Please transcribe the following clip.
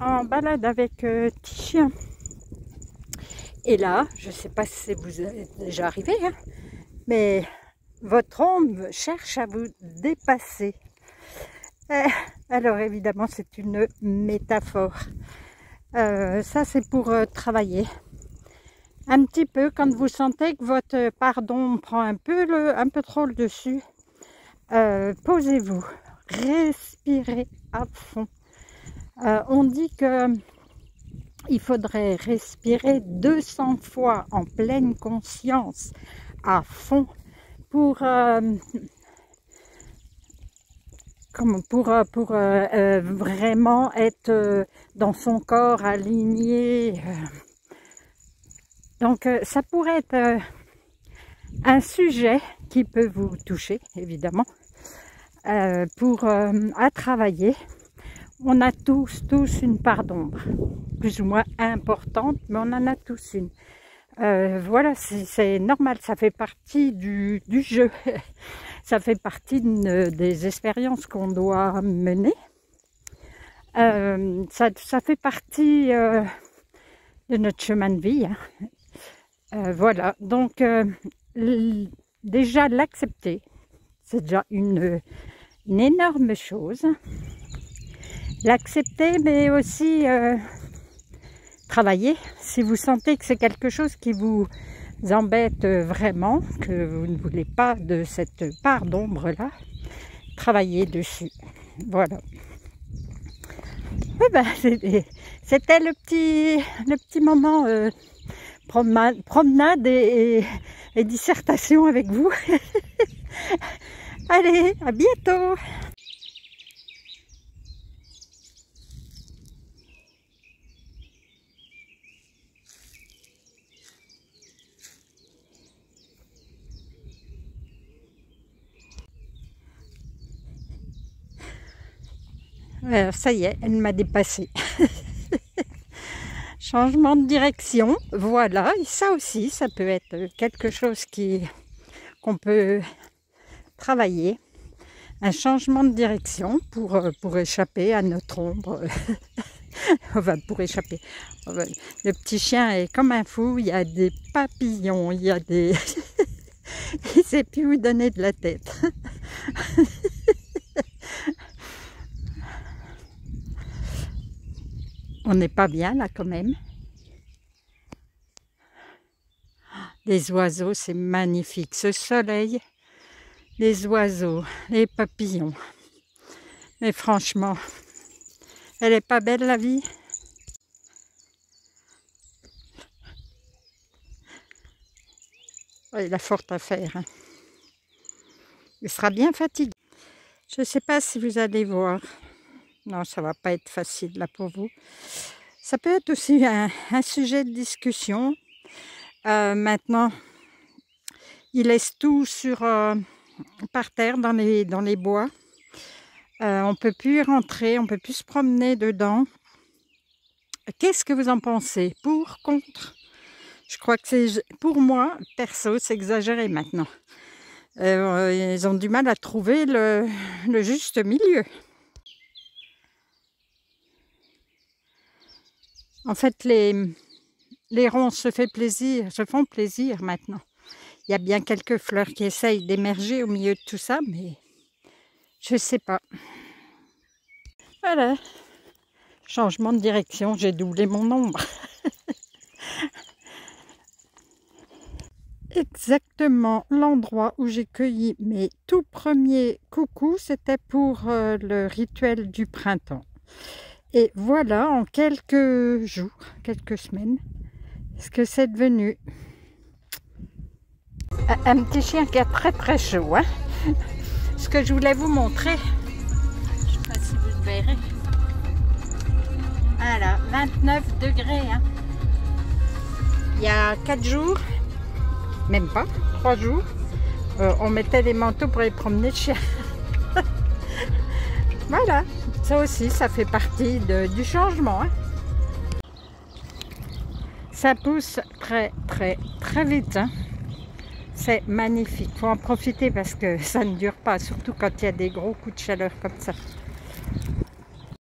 en balade avec Tichien. Et là, je ne sais pas si vous êtes déjà arrivé, hein, mais votre ombre cherche à vous dépasser. Alors évidemment, c'est une métaphore. Ça, c'est pour travailler. Un petit peu, quand vous sentez que votre pardon prend un peu trop le dessus, posez-vous, respirez à fond. On dit que il faudrait respirer 200 fois en pleine conscience, à fond, pour vraiment être dans son corps aligné. Donc ça pourrait être un sujet qui peut vous toucher, évidemment, à travailler. On a tous une part d'ombre, plus ou moins importante, mais on en a tous une. Voilà, c'est normal, ça fait partie du jeu. Ça fait partie des expériences qu'on doit mener. Ça fait partie de notre chemin de vie. Hein. Voilà, donc déjà l'accepter, c'est déjà une énorme chose. L'accepter, mais aussi travailler. Si vous sentez que c'est quelque chose qui vous embête vraiment, que vous ne voulez pas de cette part d'ombre-là, travaillez dessus. Voilà. Et ben, c'était le petit moment promenade et dissertation avec vous. Allez, à bientôt! Ça y est, elle m'a dépassé. Changement de direction, voilà, et ça aussi, ça peut être quelque chose qu'on peut travailler. Un changement de direction pour échapper à notre ombre. Enfin, pour échapper. Le petit chien est comme un fou, il y a des papillons, il y a des... il ne sait plus où donner de la tête. On n'est pas bien là quand même. Les oiseaux, c'est magnifique. Ce soleil, les oiseaux, les papillons. Mais franchement, elle est pas belle la vie? Il a fort à faire. Hein. Il sera bien fatigué. Je ne sais pas si vous allez voir. Non, ça va pas être facile là pour vous. Ça peut être aussi un sujet de discussion. Maintenant, il laisse tout par terre dans les bois. On ne peut plus y rentrer, on ne peut plus se promener dedans. Qu'est-ce que vous en pensez? Pour, contre? Je crois que pour moi, perso, c'est exagéré maintenant. Ils ont du mal à trouver le juste milieu. En fait, les ronds se font plaisir maintenant. Il y a bien quelques fleurs qui essayent d'émerger au milieu de tout ça, mais je ne sais pas. Voilà. Changement de direction, j'ai doublé mon ombre. Exactement l'endroit où j'ai cueilli mes tout premiers coucous, c'était pour le rituel du printemps. Et voilà, en quelques jours, quelques semaines, ce que c'est devenu. Un petit chien qui a très chaud. Hein? Ce que je voulais vous montrer, je ne sais pas si vous le verrez. Voilà, 29 degrés. Hein? Il y a 4 jours, même pas, 3 jours, on mettait les manteaux pour aller promener le chien. Voilà, ça aussi, ça fait partie du changement. Hein. Ça pousse très vite. Hein. C'est magnifique. Il faut en profiter parce que ça ne dure pas, surtout quand il y a des gros coups de chaleur comme ça.